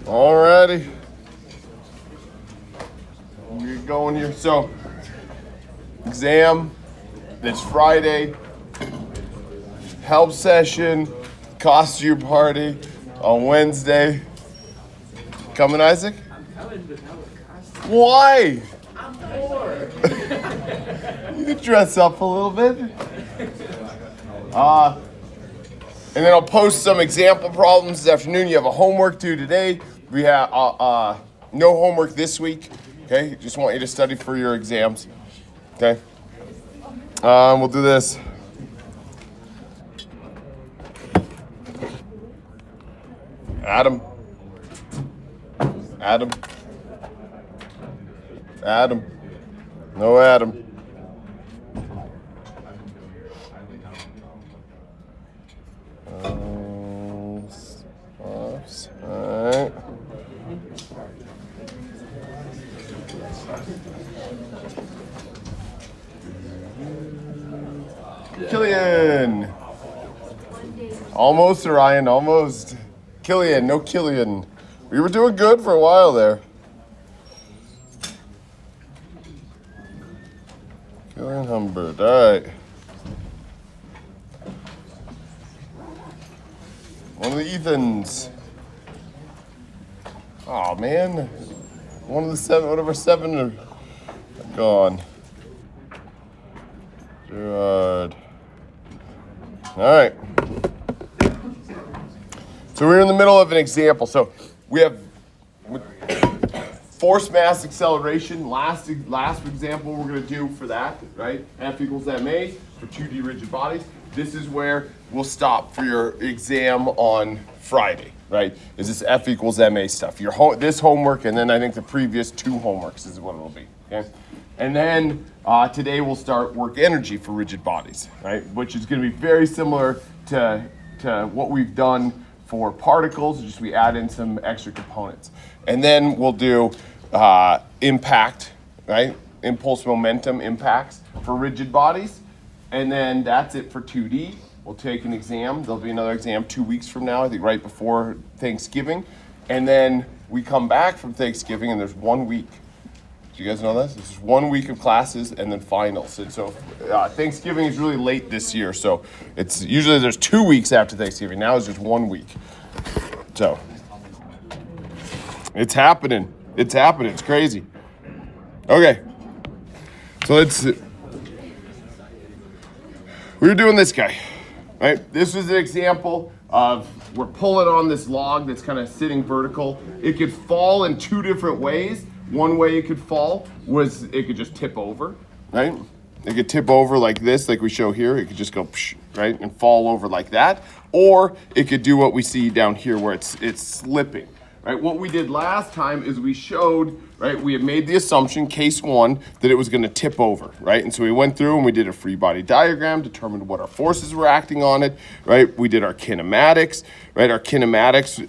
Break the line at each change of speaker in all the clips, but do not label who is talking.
Alrighty. You're going here. So, exam, it's Friday, help session, costume party on Wednesday. Coming, Isaac?
I'm coming, but not with costume.
Why?
I'm bored.
You could dress up a little bit. And then I'll post some example problems this afternoon. You have a homework due today. We have no homework this week. Okay, just want you to study for your exams. Okay, we'll do this. Adam. No Adam. Alright. Killian. Almost, Orion, almost. Killian, no Killian. We were doing good for a while there. Killian Humbert, alright. One of the Ethans. Oh man. One of our seven are gone. Gerard. Alright. So we're in the middle of an example. So we have force mass acceleration. Last example we're going to do for that, right? F equals ma for 2D rigid bodies. This is where we'll stop for your exam on Friday, right? Is this F equals ma stuff? This homework, and then I think the previous two homeworks is what it'll be, okay? And then today we'll start work energy for rigid bodies, right? Which is going to be very similar to what we've done for particles, just we add in some extra components. And then we'll do impact, right? Impulse momentum impacts for rigid bodies. And then that's it for 2D. We'll take an exam. There'll be another exam 2 weeks from now, I think right before Thanksgiving. And then we come back from Thanksgiving and there's 1 week. Do you guys know this? This is 1 week of classes and then finals. And so Thanksgiving is really late this year. So it's usually there's 2 weeks after Thanksgiving. Now it's just 1 week. So it's happening. It's happening. It's crazy. Okay. So we were doing this guy, right? This was an example of we're pulling on this log that's kind of sitting vertical. It could fall in two different ways. One way it could fall was it could just tip over, right? It could tip over like this, like we show here. It could just go, psh, right, and fall over like that. Or it could do what we see down here where it's slipping. Right, what we did last time is we showed, right, we had made the assumption, case one, that it was going to tip over, right? And so we went through and we did a free body diagram, determined what our forces were acting on it, right? We did our kinematics, right? Our kinematics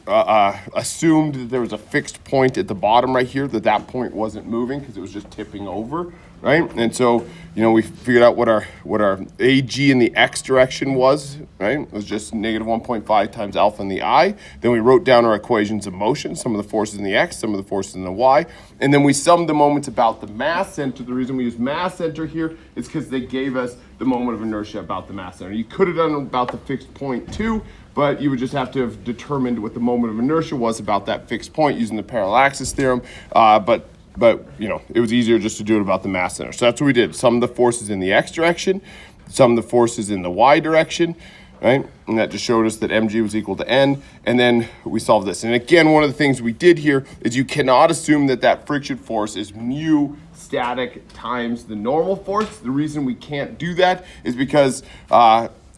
assumed that there was a fixed point at the bottom right here, that point wasn't moving because it was just tipping over, right? And so, we figured out what our AG in the X direction was, right? It was just negative 1.5 times alpha in the I. Then we wrote down our equations of motion, some of the forces in the X, some of the forces in the Y. And then we summed the moments about the mass center. The reason we use mass center here is because they gave us the moment of inertia about the mass center. You could have done about the fixed point too, but you would just have to have determined what the moment of inertia was about that fixed point using the parallel axis theorem. But it was easier just to do it about the mass center. So that's what we did. Sum the forces in the X direction, sum the forces in the Y direction, right? And that just showed us that mg was equal to n. And then we solved this. And again, one of the things we did here is you cannot assume that friction force is mu static times the normal force. The reason we can't do that is because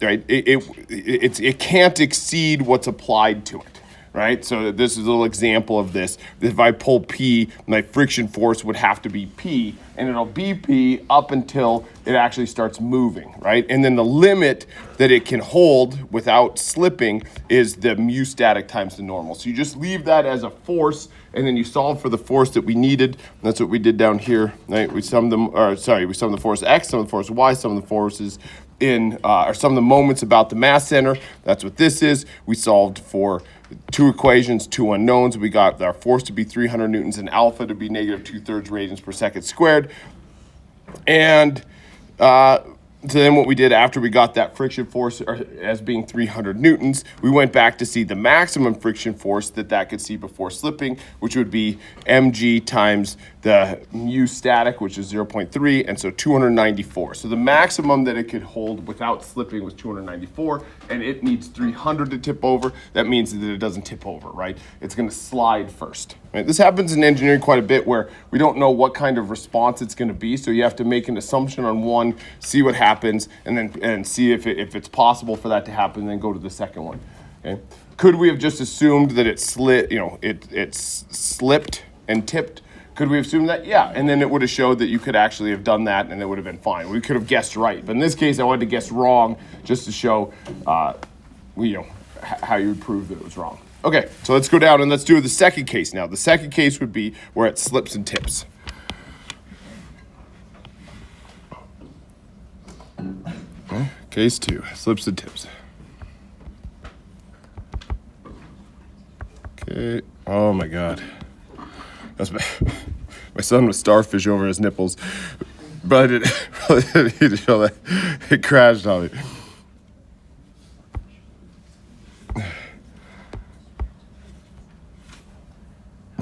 it can't exceed what's applied to it. right? So this is a little example of this. If I pull P, my friction force would have to be P, and it'll be P up until it actually starts moving, right? And then the limit that it can hold without slipping is the mu static times the normal. So you just leave that as a force, and then you solve for the force that we needed. That's what we did down here, right? We summed the force X, sum the force Y, sum the forces or some of the moments about the mass center. That's what this is. We solved for two equations, two unknowns. We got our force to be 300 newtons and alpha to be negative 2/3 radians per second squared. And so then what we did after we got that friction force as being 300 newtons, we went back to see the maximum friction force that could see before slipping, which would be mg times the mu static, which is 0.3, and so 294. So the maximum that it could hold without slipping was 294, and it needs 300 to tip over. That means that it doesn't tip over, right? It's going to slide first. Right? This happens in engineering quite a bit where we don't know what kind of response it's going to be, so you have to make an assumption on one, see what happens, and see if it's possible for that to happen, and then go to the second one. Okay? Could we have just assumed that it slipped and tipped? Could we have assumed that? Yeah, and then it would have showed that you could actually have done that, and it would have been fine. We could have guessed right, but in this case, I wanted to guess wrong just to show, how you would prove that it was wrong. Okay, so let's go down and let's do the second case now. The second case would be where it slips and tips. Okay, case 2, slips and tips. Okay, oh my God. That's my son was starfish over his nipples, but I didn't need to show that. It crashed on me.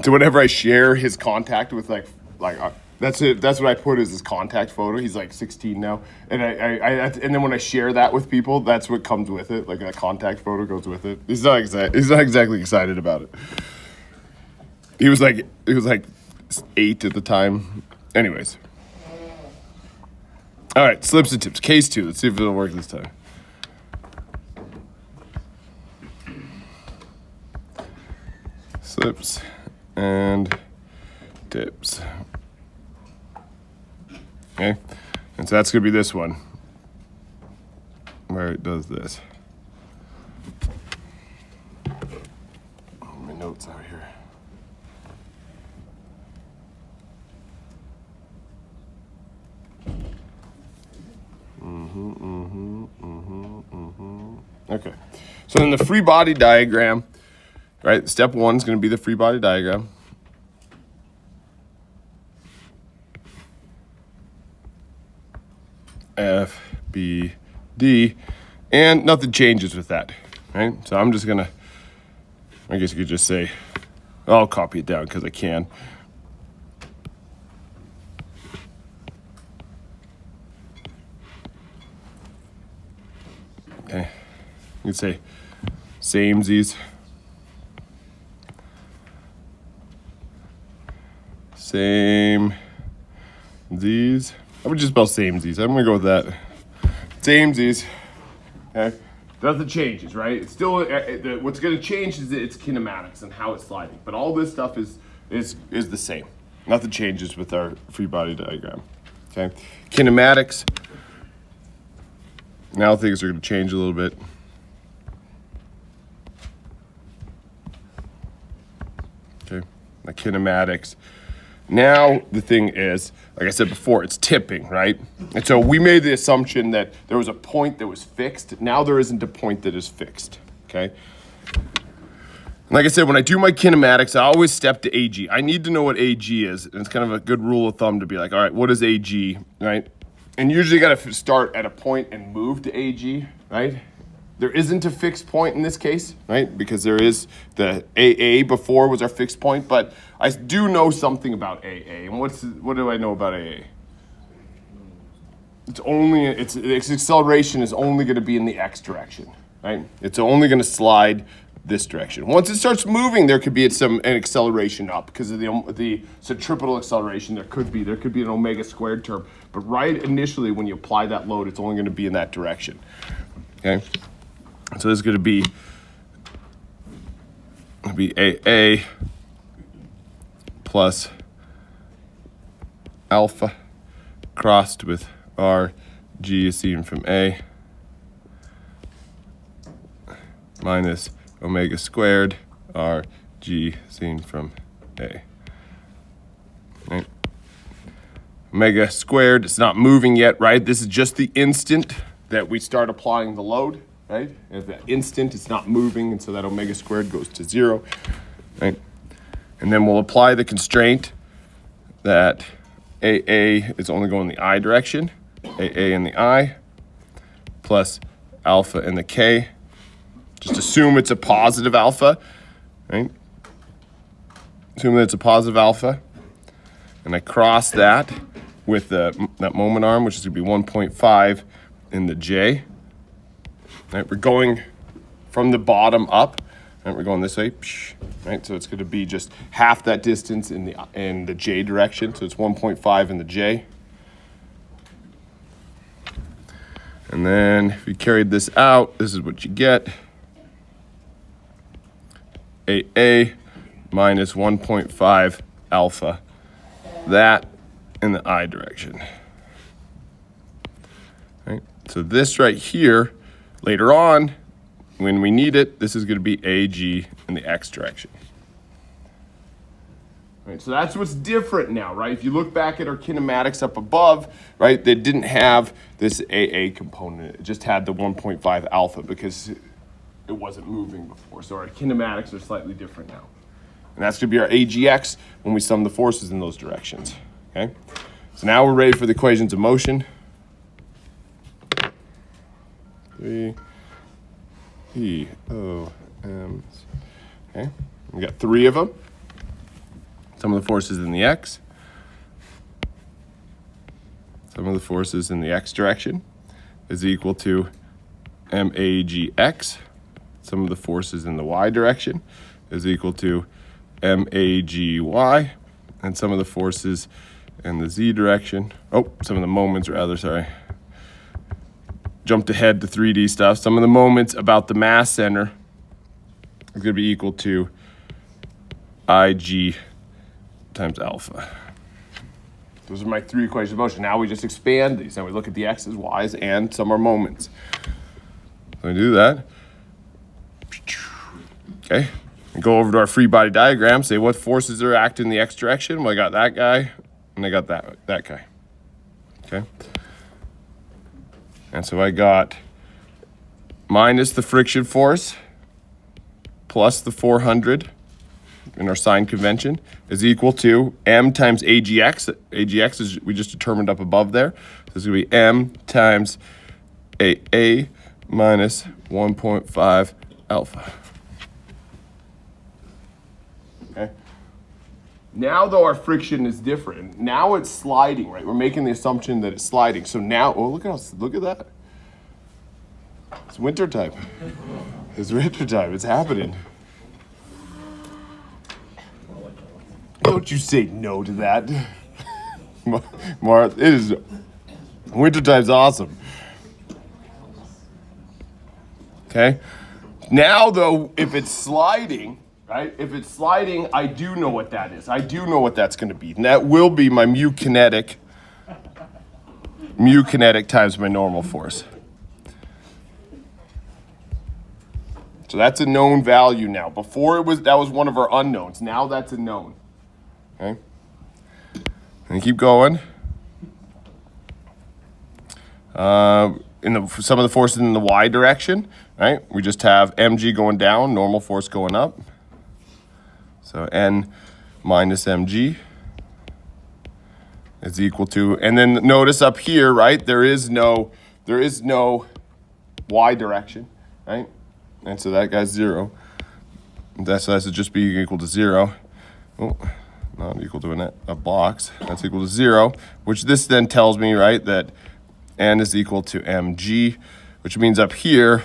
So whenever I share his contact with that's it. That's what I put as his contact photo. He's like 16 now, and and then when I share that with people, that's what comes with it. Like that contact photo goes with it. He's not exactly excited about it. He was like 8 at the time. Anyways, all right. Slips and tips. Case 2. Let's see if it'll work this time. Slips and tips. Okay, and so that's gonna be this one where it does this. My notes out here. Okay, so in the free body diagram, right, step 1 is going to be the free body diagram. F, B, D, and nothing changes with that, right? So I'm just gonna, I guess you could just say, I'll copy it down because I can. Okay, you can say samesies. Same these. I would just spell samesies. I'm gonna go with that. Samesies. Okay. Nothing changes, right? It's still what's gonna change is its kinematics and how it's sliding. But all this stuff is the same. Nothing changes with our free body diagram. Okay. Kinematics. Now things are gonna change a little bit. Okay. The kinematics. Now the thing is, like I said before, it's tipping, right? And so we made the assumption that there was a point that was fixed. Now there isn't a point that is fixed, okay? Like I said, when I do my kinematics, I always step to AG. I need to know what AG is, and it's kind of a good rule of thumb to be like, all right, what is AG, right? And usually you gotta start at a point and move to AG, right? There isn't a fixed point in this case, right? Because there is the AA before was our fixed point, but I do know something about AA. And what do I know about AA? Its acceleration is only going to be in the X direction, right? It's only going to slide this direction. Once it starts moving, there could be an acceleration up because of the centripetal acceleration. There could be an omega squared term, but right initially when you apply that load, it's only going to be in that direction. Okay. So this is going to be be AA plus alpha crossed with RG is seen from A minus omega squared RG seen from A. Right. Omega squared, it's not moving yet, right? This is just the instant that we start applying the load, right? At that instant, it's not moving, and so that omega squared goes to 0, right? And then we'll apply the constraint that AA is only going the I direction, AA in the I, plus alpha in the K. Just assume it's a positive alpha, right? Assume that it's a positive alpha. And I cross that with that moment arm, which is going to be 1.5 in the J. Right, we're going from the bottom up, and we're going this way, right? So it's going to be just half that distance in the J direction. So it's 1.5 in the J. And then if you carried this out, this is what you get. AA minus 1.5 alpha. That in the I direction. Right? So this right here, later on, when we need it, this is going to be AG in the X direction. Right, so that's what's different now, right? If you look back at our kinematics up above, right, they didn't have this AA component. It just had the 1.5 alpha because it wasn't moving before. So our kinematics are slightly different now. And that's going to be our AGX when we sum the forces in those directions. Okay? So now we're ready for the equations of motion. 3 E O M. Okay? We got 3 of them. Sum of the forces in the X. Sum of the forces in the X direction is equal to MAGX. Sum of the forces in the Y direction is equal to MAGY, and some of the forces in the Z direction, some of the moments rather, sorry. Jumped ahead to 3D stuff. Some of the moments about the mass center is going to be equal to IG times alpha. Those are my 3 equations of motion. Now we just expand these and we look at the X's, Y's, and some are moments. So we do that. Okay. And go over to our free body diagram, say what forces are acting in the X direction. Well, I got that guy, and I got that guy. Okay? And so I got minus the friction force plus the 400 in our sign convention is equal to M times AGX. AGX is we just determined up above there. So this is going to be M times AA minus 1.5 alpha. Okay. Now, though, our friction is different. Now it's sliding, right? We're making the assumption that it's sliding. So now, look at that. It's winter time. It's winter time. It's happening. Don't you say no to that. Mark, it is, winter time's awesome. Okay. Now, though, if it's sliding, right? If it's sliding, I do know what that is. I do know what that's going to be. And that will be my mu kinetic times my normal force. So that's a known value now. Before that was one of our unknowns. Now that's a known. Okay? And keep going. Some of the forces in the Y direction, right? We just have mg going down, normal force going up. So N minus mg is equal to, and then notice up here, right? There is no Y direction, right? And so that guy's 0. So that should just be equal to 0. Oh, not equal to a box. That's equal to 0, which this then tells me, right, that N is equal to mg, which means up here,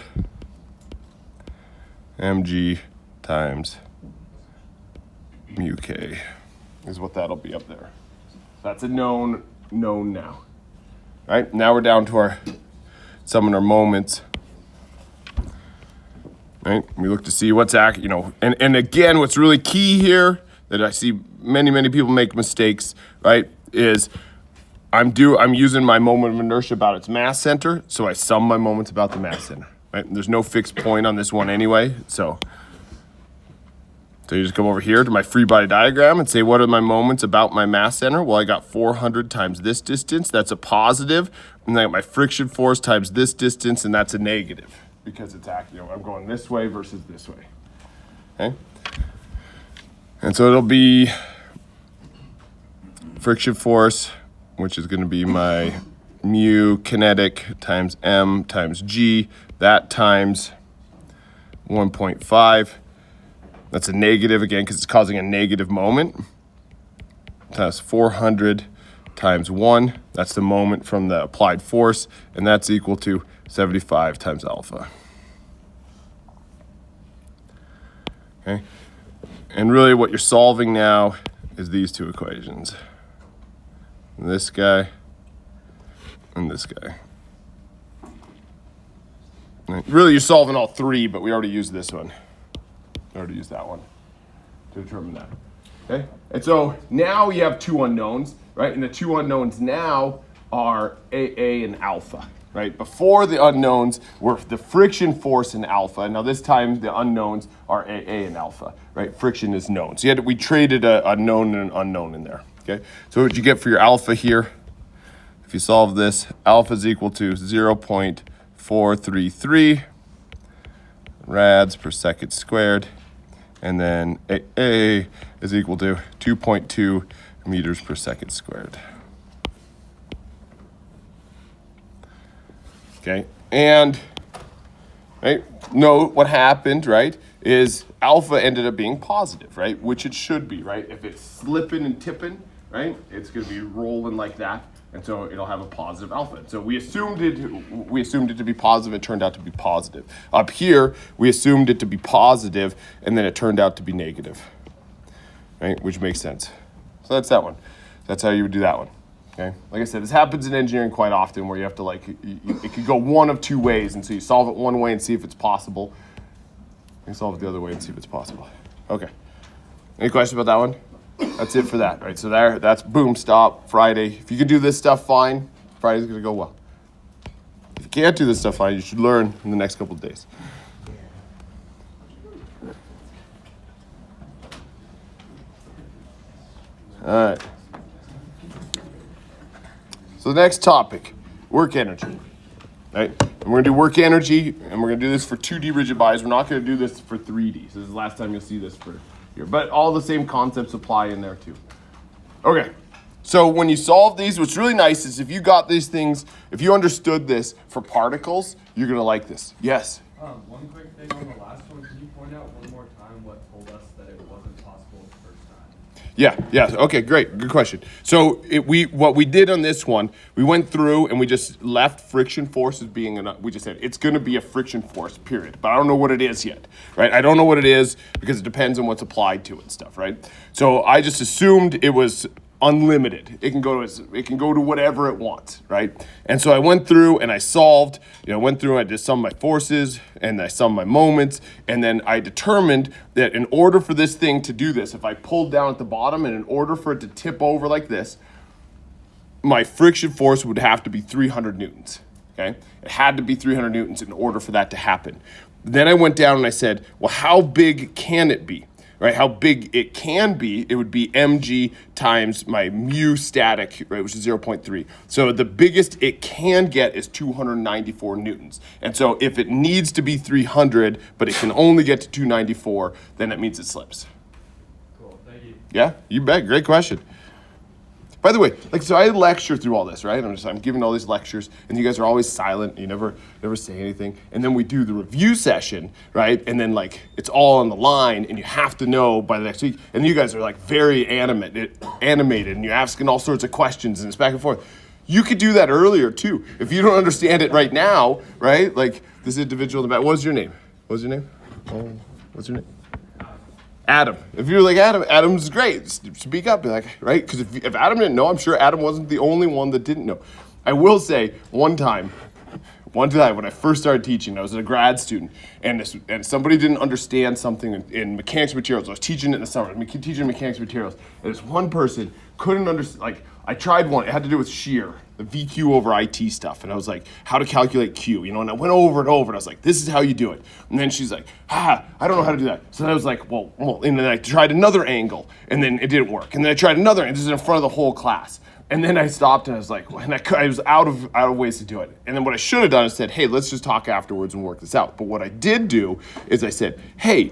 mg times mu k is what that'll be up there. That's a known now. Right? Now we're down to our sum in our moments. right? We look to see what's and again, what's really key here that I see many people make mistakes, right, is I'm using my moment of inertia about its mass center, so I sum my moments about the mass center, right? There's no fixed point on this one anyway, so you just come over here to my free body diagram and say, what are my moments about my mass center? Well, I got 400 times this distance, that's a positive, and then I got my friction force times this distance, and that's a negative, because it's I'm going this way versus this way, okay? And so it'll be friction force, which is going to be my mu kinetic times m times g, that times 1.5. That's a negative again because it's causing a negative moment. That's 400 times 1. That's the moment from the applied force, and that's equal to 75 times alpha. Okay? And really what you're solving now is these two equations. This guy and this guy. And really, you're solving all three, but we already used this one. We already used that one to determine that. Okay? And so now you have two unknowns, right? And the two unknowns now are AA and alpha, right? Before the unknowns were the friction force and alpha. Now this time the unknowns are AA and alpha, right? Friction is known. So we traded a known and an unknown in there. Okay, so what you get for your alpha here, if you solve this, alpha is equal to 0.433 rads per second squared, and then A is equal to 2.2 meters per second squared. Okay, and note what happened, right, is alpha ended up being positive, right, which it should be, right? If it's slipping and tipping, right, it's going to be rolling like that, and so it'll have a positive alpha. So we assumed it to be positive. It turned out to be positive. Up here, we assumed it to be positive, and then it turned out to be negative, right, which makes sense. So that's that one. That's how you would do that one. Okay, like I said, this happens in engineering quite often, where you have to it could go one of two ways, and so you solve it one way and see if it's possible. You solve it the other way and see if it's possible. Okay. Any questions about that one? That's it for that, right? So that's boom, stop, Friday. If you can do this stuff fine, Friday's gonna go well. If you can't do this stuff fine, you should learn in the next couple of days. All right. So the next topic, work energy, right? And we're gonna do work energy, and we're gonna do this for 2D rigid bodies. We're not gonna do this for 3D. So this is the last time you'll see this for here, but all the same concepts apply in there too. Okay, so when you solve these, what's really nice is if you got these things, if you understood this for particles, you're gonna like this. Yes?
One quick thing on the last one, can you point out one more time what told us that it wasn't possible the first time?
Yeah, okay, great, good question. So what we did on this one, we went through and we just left friction force as being we just said it's gonna be a friction force, period. But I don't know what it is yet, right? I don't know what it is because it depends on what's applied to it and stuff, right? So I just assumed it was unlimited. It can go to whatever it wants, right? And so I went through and I solved, I did some of my forces and I summed my moments, and then I determined that in order for this thing to do this, if I pulled down at the bottom and in order for it to tip over like this, my friction force would have to be 300 newtons, okay? It had to be 300 newtons in order for that to happen. Then I went down and I said, well, how big can it be? Right, how big it can be, it would be mg times my mu static, right, which is 0.3. So the biggest it can get is 294 newtons. And so if it needs to be 300, but it can only get to 294, then it means it slips.
Cool, thank you.
Yeah, you bet, great question. By the way, so I lecture through all this, right? I'm giving all these lectures, and you guys are always silent. You never say anything. And then we do the review session, right? And then it's all on the line, and you have to know by the next week. And you guys are very animated, and you're asking all sorts of questions, and it's back and forth. You could do that earlier too. If you don't understand it right now, right? This individual in the back. What's your name? What's your name? Adam. If you're like Adam's great. Speak up, right? Because if Adam didn't know, I'm sure Adam wasn't the only one that didn't know. I will say, one time, one time when I first started teaching, I was a grad student, and somebody didn't understand something in mechanics materials. I was teaching it in the summer, teaching mechanics materials, and this one person couldn't understand, like, I tried one, it had to do with shear, the VQ over IT stuff, and I was like, how to calculate Q, and I went over and over, and I was like, this is how you do it. And then she's like, I don't know how to do that. So I was like, well, and then I tried another angle, and then it didn't work. And then I tried another, and this is in front of the whole class. And then I stopped and I was like, I was out of ways to do it. And then what I should have done is said, hey, let's just talk afterwards and work this out. But what I did do is I said, hey,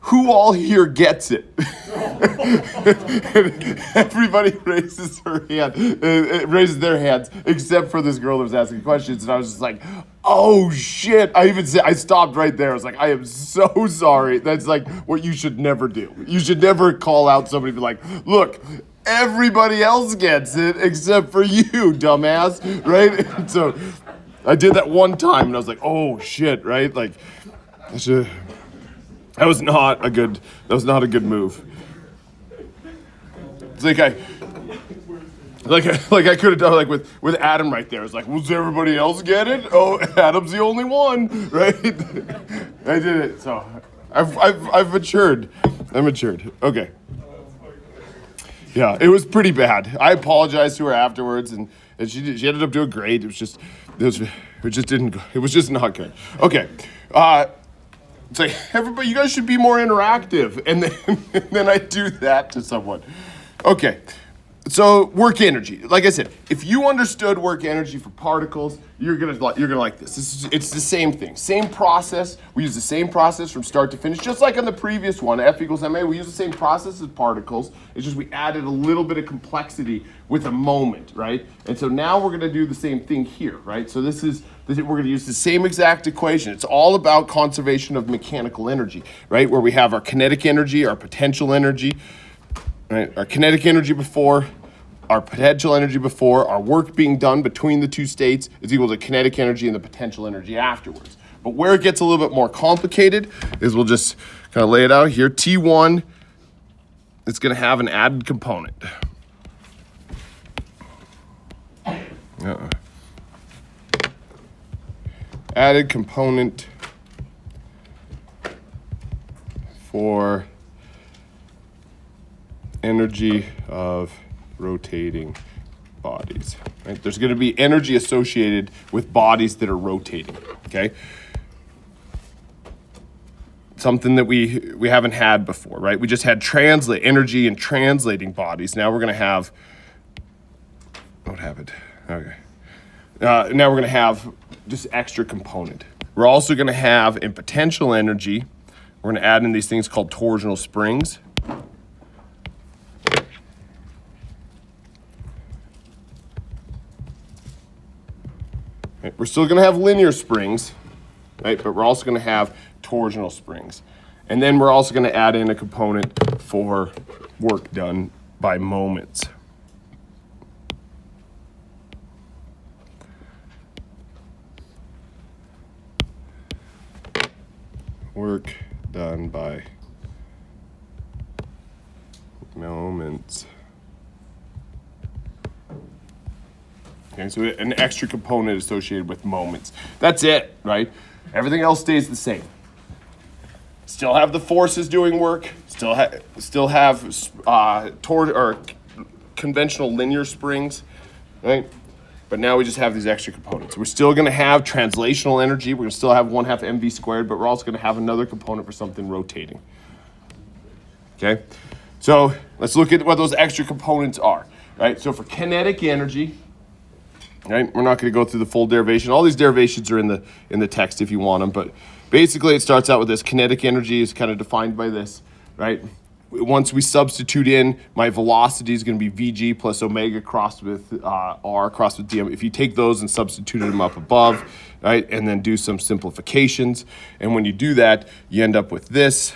who all here gets it? Everybody raises their hands, except for this girl that was asking questions. And I was just like, oh shit. I stopped right there. I was like, I am so sorry. That's like what you should never do. You should never call out somebody and be like, look, everybody else gets it except for you, dumbass, right? And so I did that one time and I was like, oh shit, right? Like, that was not a good move. It's like I could have done like with Adam right there. It's like, well, does everybody else get it? Oh, Adam's the only one, right? I did it. So I've matured. I'm matured. Okay. Yeah, it was pretty bad. I apologized to her afterwards, and she ended up doing great. It was just not good. Okay. It's like, everybody, you guys should be more interactive. And then I do that to someone. Okay, so work energy. Like I said, if you understood work energy for particles, you're gonna like this. It's the same thing, same process. We use the same process from start to finish, just like on the previous one, F equals ma. We use the same process as particles. It's just we added a little bit of complexity with a moment, right? And so now we're gonna do the same thing here, right? So we're going to use the same exact equation. It's all about conservation of mechanical energy, right? Where we have our kinetic energy, our potential energy, right? Our kinetic energy before, our potential energy before, our work being done between the two states is equal to kinetic energy and the potential energy afterwards. But where it gets a little bit more complicated is we'll just kind of lay it out here. T1 is going to have an added component. Added component for energy of rotating bodies. Right? There's going to be energy associated with bodies that are rotating. Okay, something that we haven't had before, right? We just had energy in translating bodies. Now we're going to have what happened? Okay. Now we're going to have this extra component. We're also going to have in potential energy, we're going to add in these things called torsional springs. Right, we're still going to have linear springs, right? But we're also going to have torsional springs. And then we're also going to add in a component for work done by moments. Work done by moments. Okay, so an extra component associated with moments. That's it, right? Everything else stays the same. Still have the forces doing work. Still have conventional linear springs, right? But now we just have these extra components. We're still going to have translational energy. We're going to still have 1/2 mv squared, but we're also going to have another component for something rotating. Okay? So let's look at what those extra components are, right? So for kinetic energy, right, we're not going to go through the full derivation. All these derivations are in the text if you want them, but basically it starts out with this. Kinetic energy is kind of defined by this, right? Once we substitute in, my velocity is going to be Vg plus omega crossed with r crossed with dm. If you take those and substitute them up above, right, and then do some simplifications, and when you do that, you end up with this.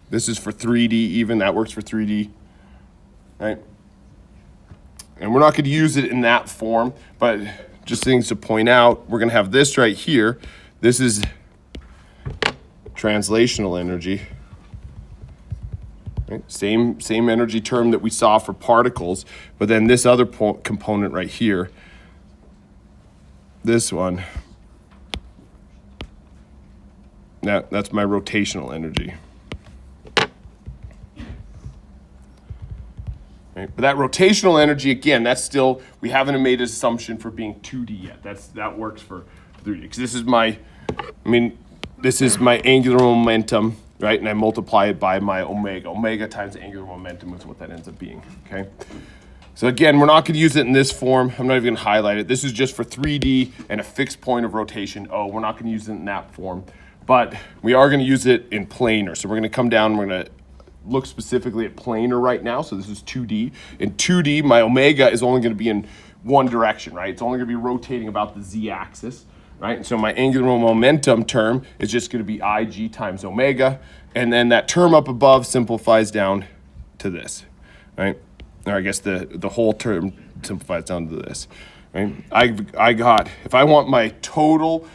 This is for 3D even. That works for 3D, right? And we're not going to use it in that form, but just things to point out, we're going to have this right here. This is translational energy. Right? Same energy term that we saw for particles, but then this other component right here this one, that's my rotational energy. Right? But that rotational energy, again, that's still, we haven't made an assumption for being 2D yet. That works for 3D. Because this is my, this is my angular momentum, right? And I multiply it by my omega. Omega times angular momentum is what that ends up being, okay? So again, we're not going to use it in this form. I'm not even going to highlight it. This is just for 3D and a fixed point of rotation. Oh, we're not going to use it in that form. But we are going to use it in planar. So we're going to come down, we're going to look specifically at planar right now. So this is 2D. In 2D, my omega is only going to be in one direction, right? It's only going to be rotating about the z-axis, right? And so my angular momentum term is just going to be Ig times omega. And then that term up above simplifies down to this, right? Or I guess the whole term simplifies down to this, right? I got, if I want my total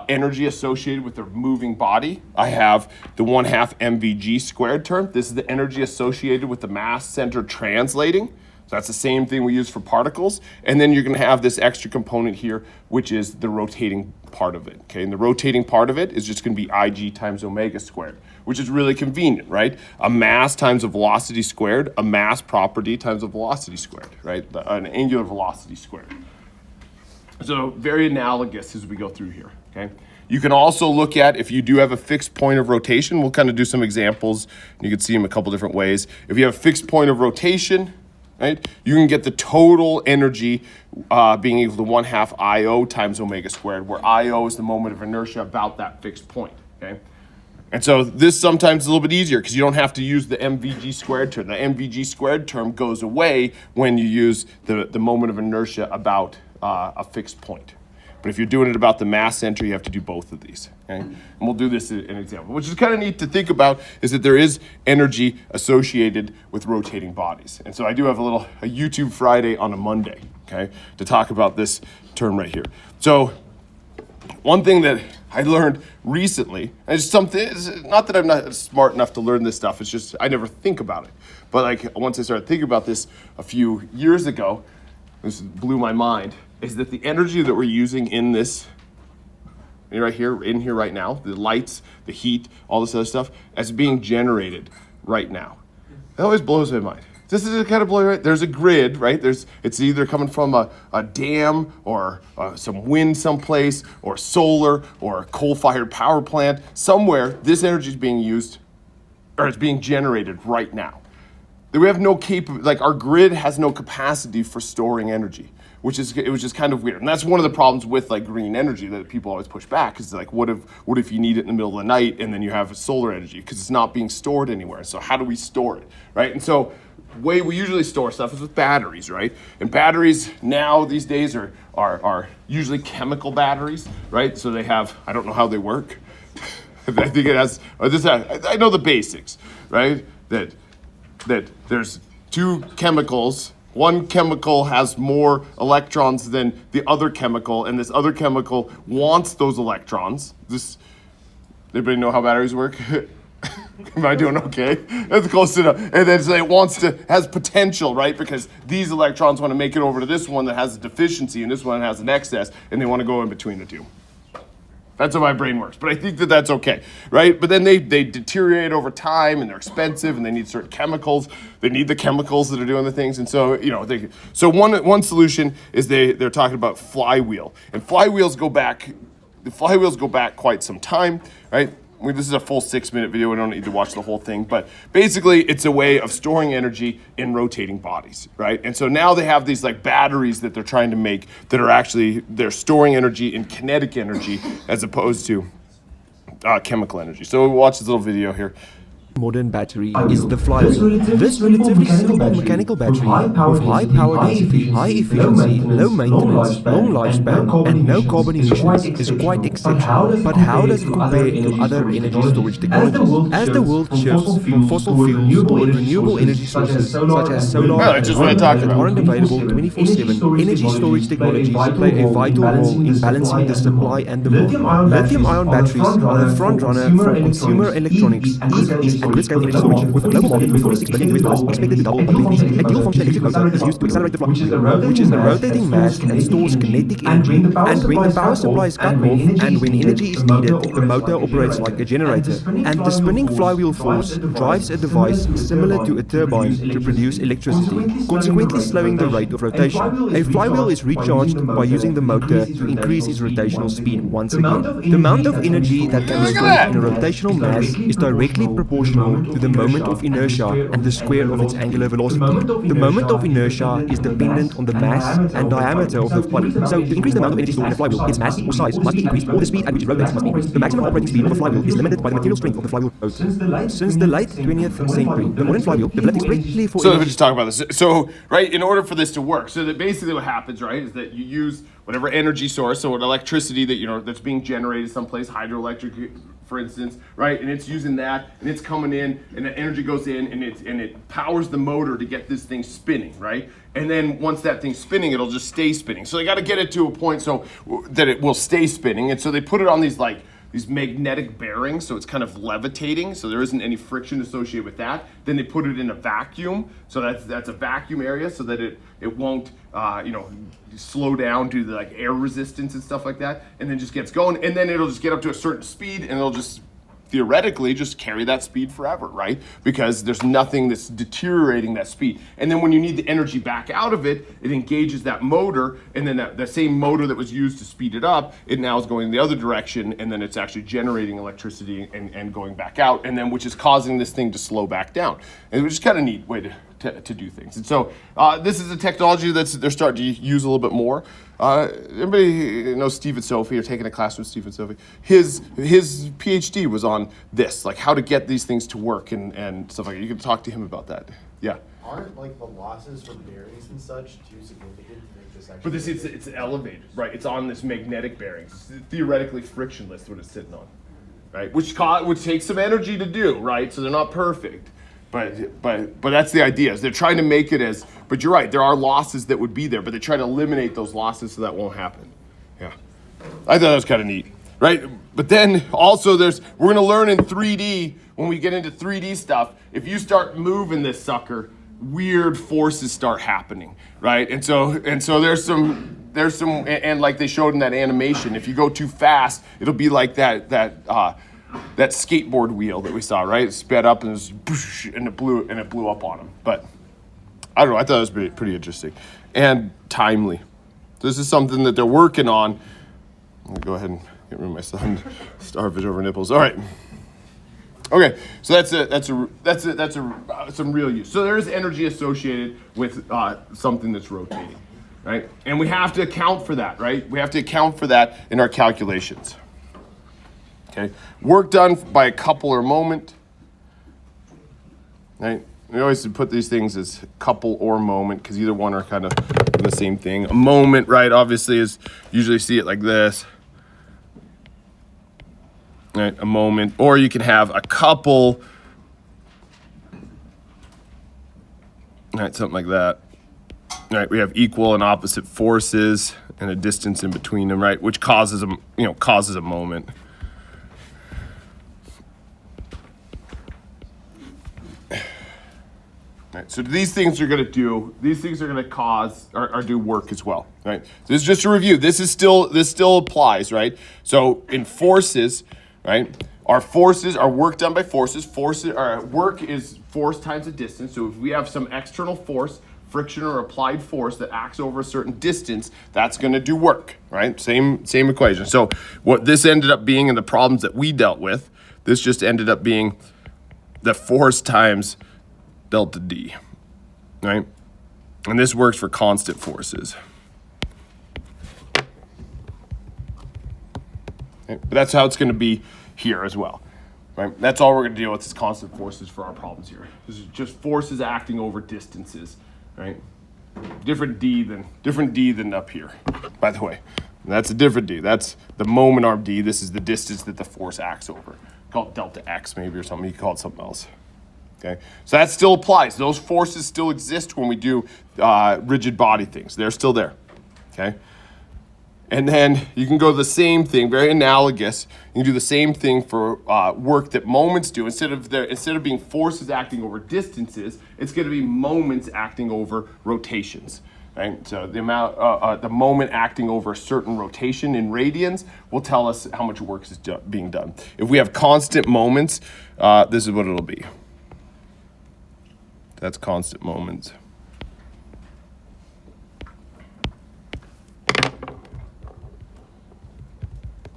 energy associated with the moving body, I have the 1/2 mvg squared term. This is the energy associated with the mass center translating. So that's the same thing we use for particles. And then you're going to have this extra component here, which is the rotating part of it. Okay, and the rotating part of it is just going to be Ig times omega squared, which is really convenient, right? A mass times a velocity squared, a mass property times a velocity squared, right? An angular velocity squared. So very analogous as we go through here, okay? You can also look at, if you do have a fixed point of rotation, we'll kind of do some examples. You can see them a couple different ways. If you have a fixed point of rotation, right, you can get the total energy being equal to 1/2 IO times omega squared, where IO is the moment of inertia about that fixed point, okay? And so this sometimes is a little bit easier because you don't have to use the mvg squared term. The mvg squared term goes away when you use the moment of inertia about a fixed point. But if you're doing it about the mass center, you have to do both of these, okay? And we'll do this in an example. Which is kind of neat to think about is that there is energy associated with rotating bodies. And so I do have a YouTube Friday on a Monday, okay, to talk about this term right here. So one thing that I learned recently, and it's something, it's not that I'm not smart enough to learn this stuff, it's just I never think about it. But like once I started thinking about this a few years ago, this blew my mind, is that the energy that we're using in this, right here, in here right now, the lights, the heat, all this other stuff, as being generated right now. That always blows my mind. This is kind of blowing, right? There's a grid, right? It's either coming from a dam or some wind someplace or solar or a coal-fired power plant. Somewhere, this energy is being used, or it's being generated right now. We have no our grid has no capacity for storing energy, it was just kind of weird. And that's one of the problems with like green energy that people always push back, is like, what if you need it in the middle of the night and then you have solar energy because it's not being stored anywhere. So how do we store it, right? And so way we usually store stuff is with batteries, right? And batteries now these days are usually chemical batteries, right? So they have, I don't know how they work. I think it has, I know the basics, right? That there's two chemicals. One chemical has more electrons than the other chemical, and this other chemical wants those electrons. Anybody know how batteries work? Am I doing okay? That's close enough. And then so it has potential, right? Because these electrons want to make it over to this one that has a deficiency, and this one has an excess, and they want to go in between the two. That's how my brain works, but I think that that's okay, right? But then they deteriorate over time, and they're expensive, and they need certain chemicals. They need the chemicals that are doing the things, and so so one solution is they're talking about flywheel, and flywheels go back quite some time, right? This is a full 6-minute video. We don't need to watch the whole thing, but basically it's a way of storing energy in rotating bodies, right? And so now they have these like batteries that they're trying to make that are they're storing energy in kinetic energy as opposed to chemical energy. So we'll watch this little video here.
Modern battery is the flywheel. This relatively simple mechanical battery with high power density, high efficiency, low maintenance, long lifespan, and no carbon emissions is quite exceptional. But how does it compare to other energy storage technologies? As the world shifts from fossil fuels to renewable energy sources such as solar and wind that aren't available 24/7, energy storage technologies play a vital role in balancing the supply and demand. Lithium-ion batteries are the front runner for consumer electronics, EVs, and grid-scale energy storage. With a global market of $46 billion expected to double in 2050, a dual-function electric motor is used to accelerate the flywheel, which is a rotating mass and stores kinetic energy. And when the power supply is cut off and when energy is needed, the motor operates like a generator. And the spinning flywheel force drives a device similar to a turbine to produce electricity, consequently slowing the rate of rotation. A flywheel is recharged by using the motor to increase its rotational speed once again. The amount of energy that can be stored in a rotational mass is directly proportional to the moment of inertia and the square of its angular velocity. The moment of inertia is dependent on the mass and diameter of the flywheel. So to increase the amount of energy stored in a flywheel, its mass or size must be increased, or the speed at which it rotates must be increased. The maximum operating speed of a flywheel is limited by the material strength of the flywheel rotor. Since the late 20th century, the modern flywheel developed expressly for...
So let me just talk about this. So, right, in order for this to work, so that basically what happens, right, is that you use whatever energy source, so what electricity that, that's being generated someplace, hydroelectric, for instance, right, and it's using that, and it's coming in, and the energy goes in, and it powers the motor to get this thing spinning, right? And then once that thing's spinning, it'll just stay spinning. So they got to get it to a point so that it will stay spinning, and so they put it on these magnetic bearings, so it's kind of levitating, so there isn't any friction associated with that. Then they put it in a vacuum, so that's a vacuum area, so that it won't slow down due to like air resistance and stuff like that, and then just gets going, and then it'll just get up to a certain speed, and it'll just theoretically just carry that speed forever, right? Because there's nothing that's deteriorating that speed. And then when you need the energy back out of it, it engages that motor, and then that same motor that was used to speed it up, it now is going the other direction, and then it's actually generating electricity and going back out, and then which is causing this thing to slow back down. And which is kind of a neat way to do things. And so this is a technology they're starting to use a little bit more. Anybody know Stephen Sophie or taking a class with Stephen Sophie? His PhD was on this, like how to get these things to work and stuff like that. You can talk to him about that. Yeah.
Aren't like the losses from bearings and such too significant to make this actually?
But this it's elevated, right? It's on this magnetic bearing. It's theoretically frictionless what it's sitting on, right? Which takes some energy to do, right? So they're not perfect. But that's the idea, is they're trying to make it as, but you're right, there are losses that would be there, but they try to eliminate those losses so that won't happen. Yeah. I thought that was kind of neat, right? But then also we're gonna learn in 3D, when we get into 3D stuff, if you start moving this sucker, weird forces start happening, right? And so there's some, and like they showed in that animation, if you go too fast, it'll be like that skateboard wheel that we saw, right? It sped up and it blew up on him. But I don't know. I thought it was pretty interesting and timely. This is something that they're working on. I'm gonna go ahead and get rid of my son. Starfish over nipples. All right. Okay. So that's some real use. So there is energy associated with something that's rotating, right? And we have to account for that, right? We have to account for that in our calculations. Okay, work done by a couple or moment. Right, we always put these things as couple or moment because either one are kind of the same thing. A moment, right, obviously is usually see it like this. Right, a moment, or you can have a couple. Right, something like that. Right, we have equal and opposite forces and a distance in between them, right, which causes a moment. Right, so these things are going to cause or do work as well, right? So this is just a review. This still applies, right? So in forces, right? Our work done by forces. Our work is force times a distance. So if we have some external force, friction or applied force that acts over a certain distance, that's going to do work, right? Same equation. So what this ended up being in the problems that we dealt with, this just ended up being the force times delta D, right? And this works for constant forces. Okay? But that's how it's going to be here as well, right? That's all we're going to deal with is constant forces for our problems here. This is just forces acting over distances, right? Different D than up here, by the way. And that's a different D. That's the moment arm D. This is the distance that the force acts over. Call it delta X maybe or something. You can call it something else. Okay, so that still applies. Those forces still exist when we do rigid body things. They're still there, okay? And then you can go the same thing, very analogous. You can do the same thing for work that moments do. Instead of being forces acting over distances, it's going to be moments acting over rotations. Right? So the moment acting over a certain rotation in radians will tell us how much work is being done. If we have constant moments, this is what it'll be. That's constant moments.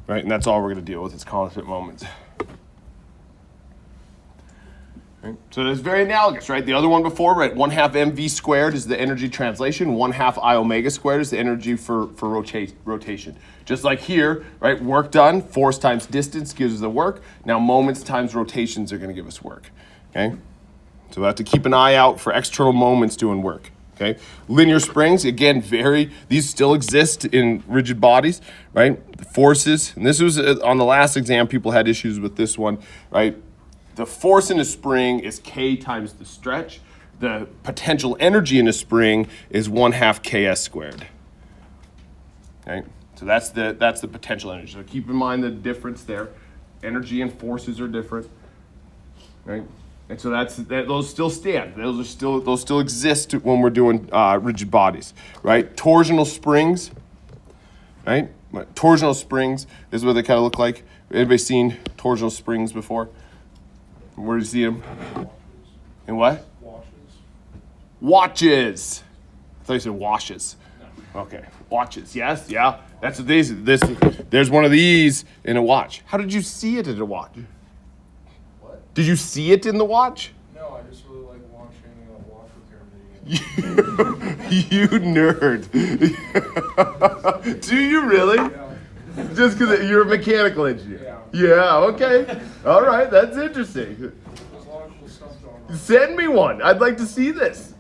Right, and that's all we're going to deal with is constant moments. Right? So it's very analogous, right? The other one before, right? 1/2 mv squared is the energy translation. 1/2 I omega squared is the energy for rotation. Just like here, right? Work done, force times distance gives us the work. Now moments times rotations are going to give us work. Okay? So we have to keep an eye out for external moments doing work. Okay, linear springs, again, these still exist in rigid bodies, right? The forces, and this was on the last exam, people had issues with this one, right? The force in a spring is K times the stretch. The potential energy in a spring is 1/2 Ks squared. Okay, so that's the potential energy. So keep in mind the difference there. Energy and forces are different, right? And so those still stand. Those still exist when we're doing rigid bodies, right? Torsional springs, right? Torsional springs is what they kind of look like. Anybody seen torsional springs before? Where do you see them? In what? Watches. I thought you said washes. Okay, watches. Yes, yeah. That's what these. There's one of these in a watch. How did you see it in a watch? Did you see it in the watch?
No, I just really like watching watch repair videos.
You nerd. Do you really?
Yeah.
Just because you're a mechanical engineer?
Yeah.
Yeah, okay. All right, that's interesting.
There's a lot of cool stuff going on.
Send me one. I'd like to see this.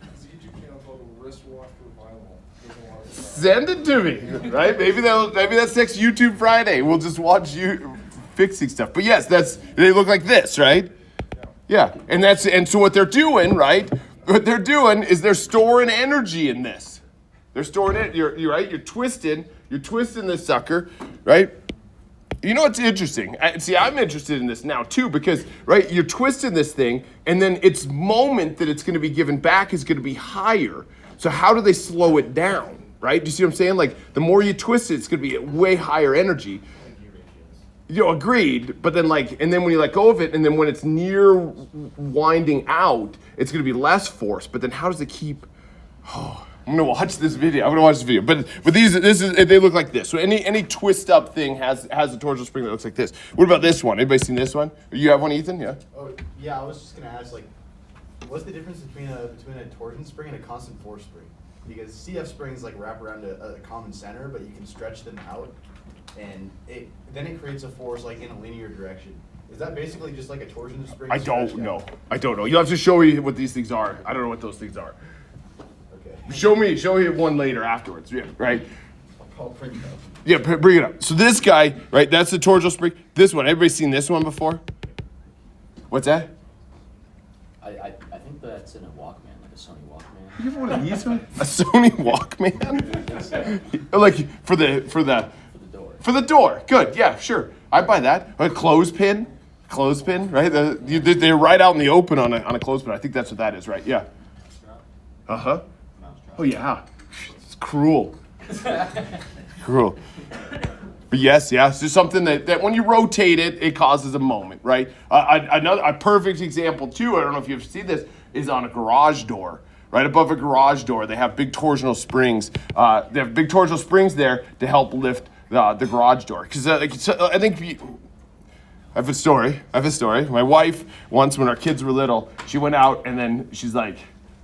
There's a YouTube channel called Wristwatch Revival. There's a lot of stuff.
Send it to me, right? Maybe that's next YouTube Friday. We'll just watch you fixing stuff. But yes, they look like this, right? Yeah. And so what they're doing, right? What they're doing is they're storing energy in this. They're storing it. You're right. You're twisting this sucker, right? You know what's interesting? I'm interested in this now too because, right, you're twisting this thing and then its moment that it's going to be given back is going to be higher. So how do they slow it down, right? Do you see what I'm saying? Like the more you twist it, it's going to be at way higher energy. Agreed, but then and then when you let go of it, and then when it's near winding out, it's going to be less force. But then how does it keep? Oh, I'm going to watch this video. But they look like this. So any twist up thing has a torsional spring that looks like this. What about this one? Anybody seen this one? You have one, Ethan? Yeah.
Oh yeah, I was just gonna ask what's the difference between a torsion spring and a constant force spring? Because CF springs wrap around a common center, but you can stretch them out. And then it creates a force in a linear direction. Is that basically just like a torsion spring?
I don't know. You'll have to show me what these things are. I don't know what those things are.
Okay.
Show me one later afterwards. Yeah, right.
I'll print it up.
Yeah, bring it up. So this guy, right? That's the torsional spring. This one. Everybody seen this one before? What's that?
I think that's in a Walkman, like a Sony Walkman.
You have one of these ones? A Sony Walkman? Like for the door. Good. Yeah, sure. I'd buy that. A clothespin, right? They're right out in the open on a clothespin. I think that's what that is, right? Yeah. Uh-huh. Oh, yeah. It's cruel. Cruel. But yes, it's just something that when you rotate it, it causes a moment, right? A perfect example, too, I don't know if you've seen this, is on a garage door. Right above a garage door, they have big torsional springs. They have big torsional springs there to help lift the garage door. Because I think I have a story. My wife, once when our kids were little, she went out and then she's like,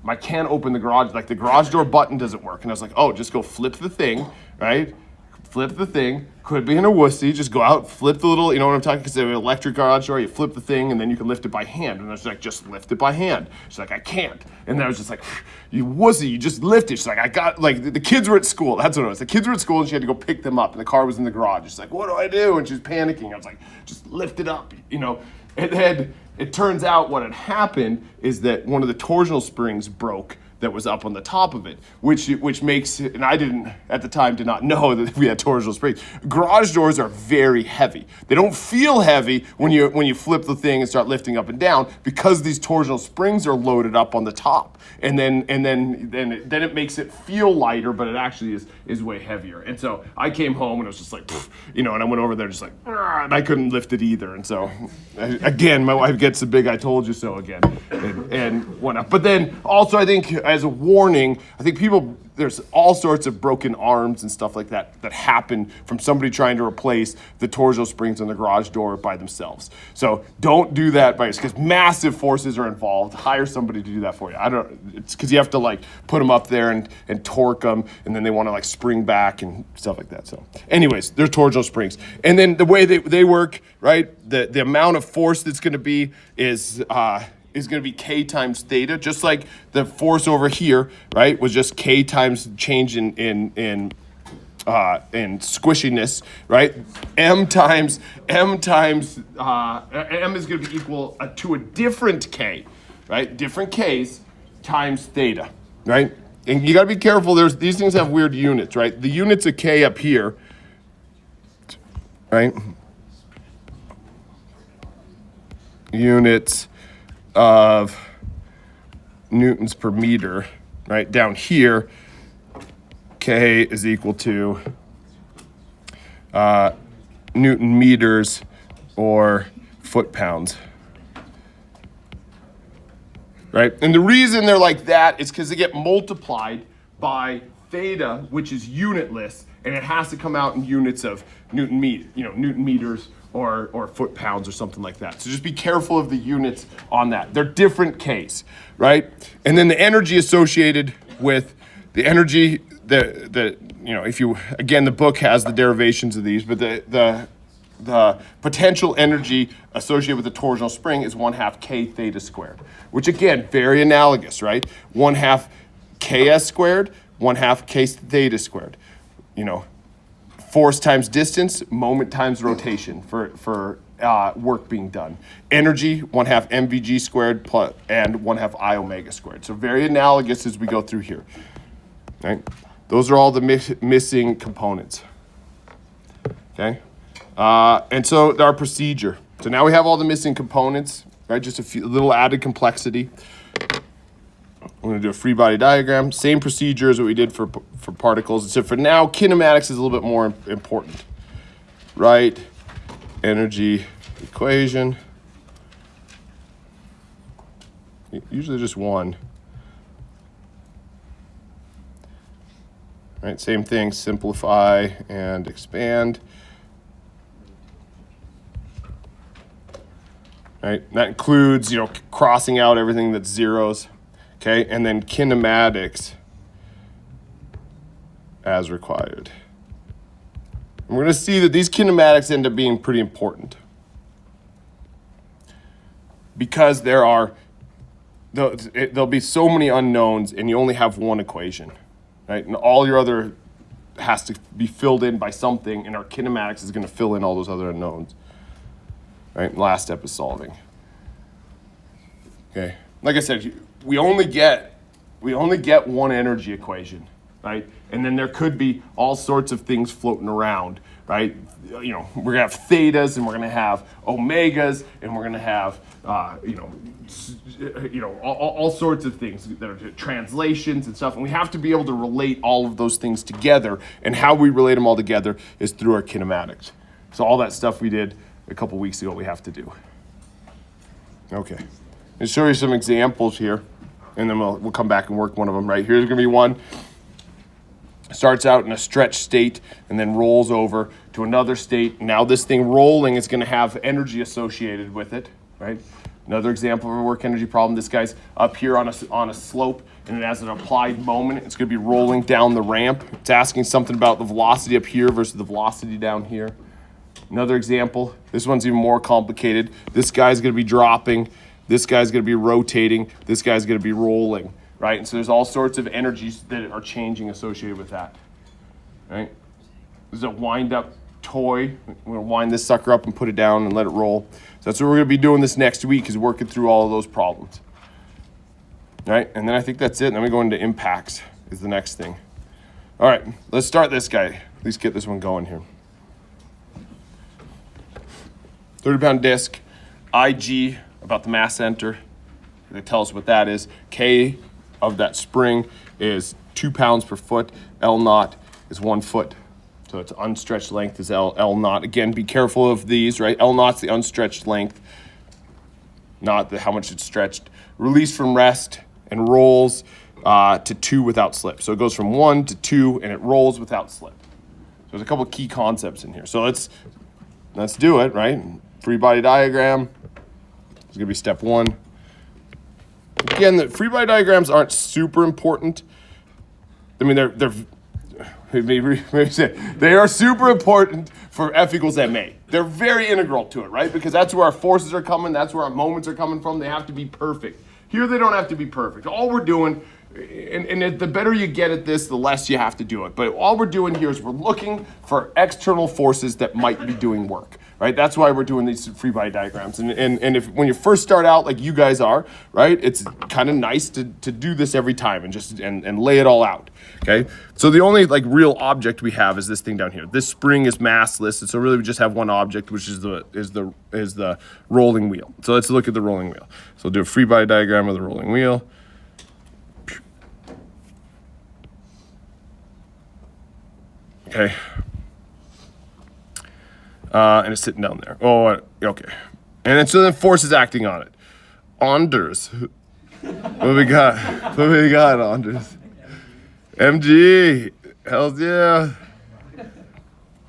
I can't open the garage, the garage door button doesn't work. And I was like, oh, just go flip the thing, right? Flip the thing. Quit being a wussy. Just go out, flip the little, you know what I'm talking? Because they have an electric garage door, you flip the thing, and then you can lift it by hand. And I was like, just lift it by hand. She's like, I can't. And then I was just like, you wussy, you just lift it. She's like, the kids were at school. That's what it was. The kids were at school, and she had to go pick them up, and the car was in the garage. She's like, what do I do? And she's panicking. I was like, just lift it up, And then it turns out what had happened is that one of the torsional springs broke that was up on the top of it, which makes it, and I didn't, at the time, did not know that we had torsional springs. Garage doors are very heavy. They don't feel heavy when you flip the thing and start lifting up and down because these torsional springs are loaded up on the top. And then it makes it feel lighter, but it actually is way heavier. And so I came home and it was just like, and I went over there just like, and I couldn't lift it either. And so, again, my wife gets the big "I told you so" again, and whatnot. But then also, I think as a warning, I think there's all sorts of broken arms and stuff like that happen from somebody trying to replace the torsional springs on the garage door by themselves. So don't do that because massive forces are involved. Hire somebody to do that for you. It's because you have to like put them up there and torque them, and then they want to like spring back and stuff like that. So anyways, they're torsional springs. And then the way they work, right? The amount of force that's going to be is going to be K times theta, just like the force over here, right, was just K times change in squishiness, right? M is going to be equal to a different K, right? Different K's times theta, right? And you got to be careful. These things have weird units, right? The units of K up here, right? Units of newtons per meter, right? Down here, K is equal to Newton meters or foot pounds, right? And the reason they're like that is because they get multiplied by theta, which is unitless, and it has to come out in units of Newton meters or foot pounds or something like that. So just be careful of the units on that. They're different Ks, right? And then the energy associated with the energy, if you, again, the book has the derivations of these, but the potential energy associated with the torsional spring is 1/2 K theta squared, which again, very analogous, right? 1/2 Ks squared, 1/2 K theta squared. Force times distance, moment times rotation for work being done. Energy, 1/2 mvg squared plus, and 1/2 I omega squared. So very analogous as we go through here, right? Those are all the missing components, okay? And so our procedure. So now we have all the missing components, right? Just a little added complexity. We're going to do a free body diagram. Same procedure as what we did for particles. So for now, kinematics is a little bit more important. Right? Energy equation. Usually just one. Right? Same thing. Simplify and expand. Right? That includes, crossing out everything that's zeros. Okay, and then kinematics as required. And we're going to see that these kinematics end up being pretty important because there'll be so many unknowns and you only have one equation, right? And all your other has to be filled in by something, and our kinematics is going to fill in all those other unknowns, right? And last step is solving. Okay, like I said, we only get one energy equation, right? And then there could be all sorts of things floating around, right? We're gonna have thetas, and we're gonna have omegas, and we're gonna have all sorts of things that are translations and stuff. And we have to be able to relate all of those things together. And how we relate them all together is through our kinematics. So all that stuff we did a couple weeks ago, we have to do. Okay, I'll show you some examples here. And then we'll come back and work one of them, right? Here's gonna be one. Starts out in a stretched state and then rolls over to another state. Now this thing rolling is gonna have energy associated with it, right? Another example of a work energy problem. This guy's up here on a slope, and it has an applied moment. It's gonna be rolling down the ramp. It's asking something about the velocity up here versus the velocity down here. Another example, this one's even more complicated. This guy's gonna be dropping. This guy's going to be rotating. This guy's going to be rolling, right? And so there's all sorts of energies that are changing associated with that, right? This is a wind-up toy. We're going to wind this sucker up and put it down and let it roll. So that's what we're going to be doing this next week, is working through all of those problems. right? And then I think that's it. And then we go into impacts is the next thing. All right, let's start this guy. At least get this one going here. 30-pound disc, IG, about the mass center. They tell us what that is. K of that spring is 2 pounds per foot. L naught is 1 foot. So its unstretched length is L naught. Again, be careful of these, right? L naught's the unstretched length, not how much it's stretched. Release from rest and rolls to 2 without slip. So it goes from 1 to 2 and it rolls without slip. So there's a couple key concepts in here. So let's do it, right? Free body diagram is gonna be step 1. Again, the free body diagrams aren't super important. I mean, they are super important for F equals MA. They're very integral to it, right? Because that's where our forces are coming, that's where our moments are coming from. They have to be perfect. Here, they don't have to be perfect. All we're doing, and the better you get at this, the less you have to do it. But all we're doing here is we're looking for external forces that might be doing work, right? That's why we're doing these free body diagrams. And if when you first start out like you guys are, right, it's kind of nice to do this every time and just and lay it all out, okay? So the only like real object we have is this thing down here. This spring is massless, and so really we just have one object, which is the rolling wheel. So let's look at the rolling wheel. So we'll do a free body diagram of the rolling wheel. Okay. And it's sitting down there. Oh, okay. And then so then force is acting on it. Anders. What we got? What we got, Anders? MG. Hells yeah. All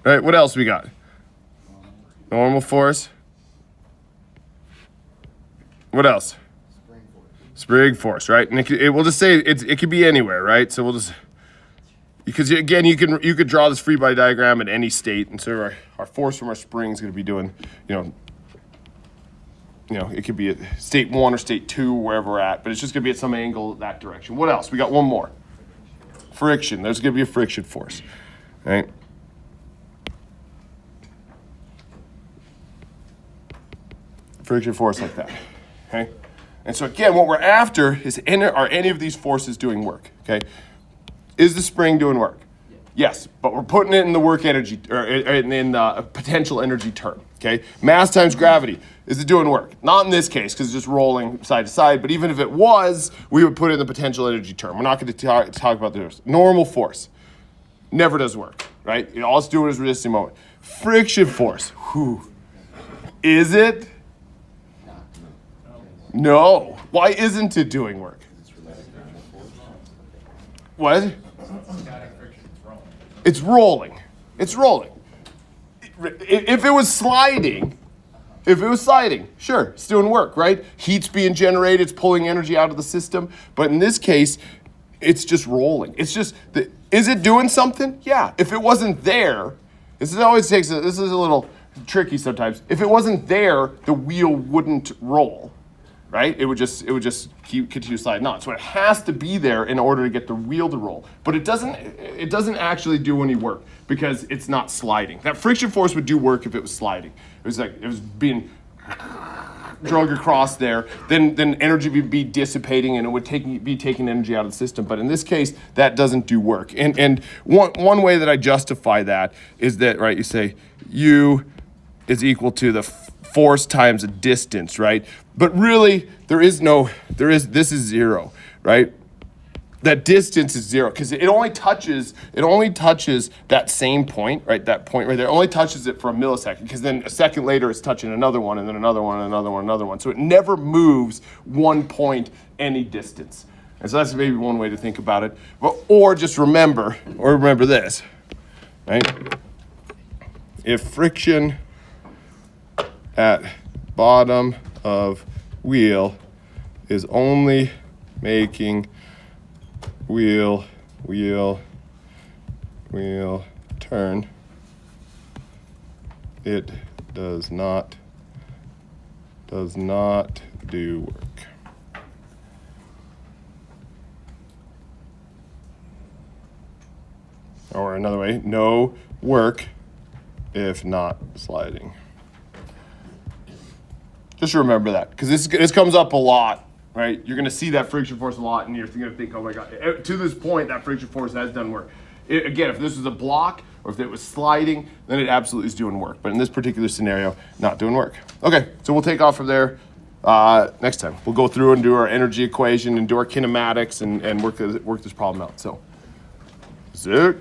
right, what else we got? Normal force. What else? Spring force, right? And we'll just say it could be anywhere, right? So we'll just, because again, you could draw this free body diagram at any state, and so our force from our spring is going to be doing, it could be at state 1 or state 2, wherever we're at, but it's just going to be at some angle that direction. What else? We got one more. Friction. There's going to be a friction force, right? Friction force like that, okay? And so again, what we're after is are any of these forces doing work, okay? Is the spring doing work? Yes, but we're putting it in the work energy, or in a potential energy term, okay? Mass times gravity. Is it doing work? Not in this case, because it's just rolling side to side, but even if it was, we would put it in the potential energy term. We're not going to talk about this. Normal force never does work, right? All it's doing is resisting moment. Friction force, whew. Is it? No. Why isn't it doing work? What? It's rolling. It's rolling. If it was sliding, sure, it's doing work, right? Heat's being generated, it's pulling energy out of the system. But in this case, it's just rolling. It's just, is it doing something? Yeah. If it wasn't there, this is a little tricky sometimes. If it wasn't there, the wheel wouldn't roll. Right? It would just continue sliding on. So it has to be there in order to get the wheel to roll. But it doesn't actually do any work because it's not sliding. That friction force would do work if it was sliding. It was being drug across there. Then energy would be dissipating and it would be taking energy out of the system. But in this case, that doesn't do work. And one way that I justify that is that, right, you say U is equal to the force times a distance, right? But really, this is 0, right? That distance is 0 because it only touches that same point, right? That point right there, only touches it for a millisecond because then a second later it's touching another one and then another one and another one, another one. So it never moves one point any distance. And so that's maybe one way to think about it. Or just remember this, right? If friction at bottom of wheel is only making wheel turn, it does not do work. Or another way, no work if not sliding. Just remember that, because this comes up a lot right? You're gonna see that friction force a lot, and you're gonna think, oh my God. To this point, that friction force has done work. Again, if this was a block, or if it was sliding, then it absolutely is doing work. But in this particular scenario, not doing work. Okay, so we'll take off from there next time. We'll go through and do our energy equation and do our kinematics and work this problem out. So, that's it.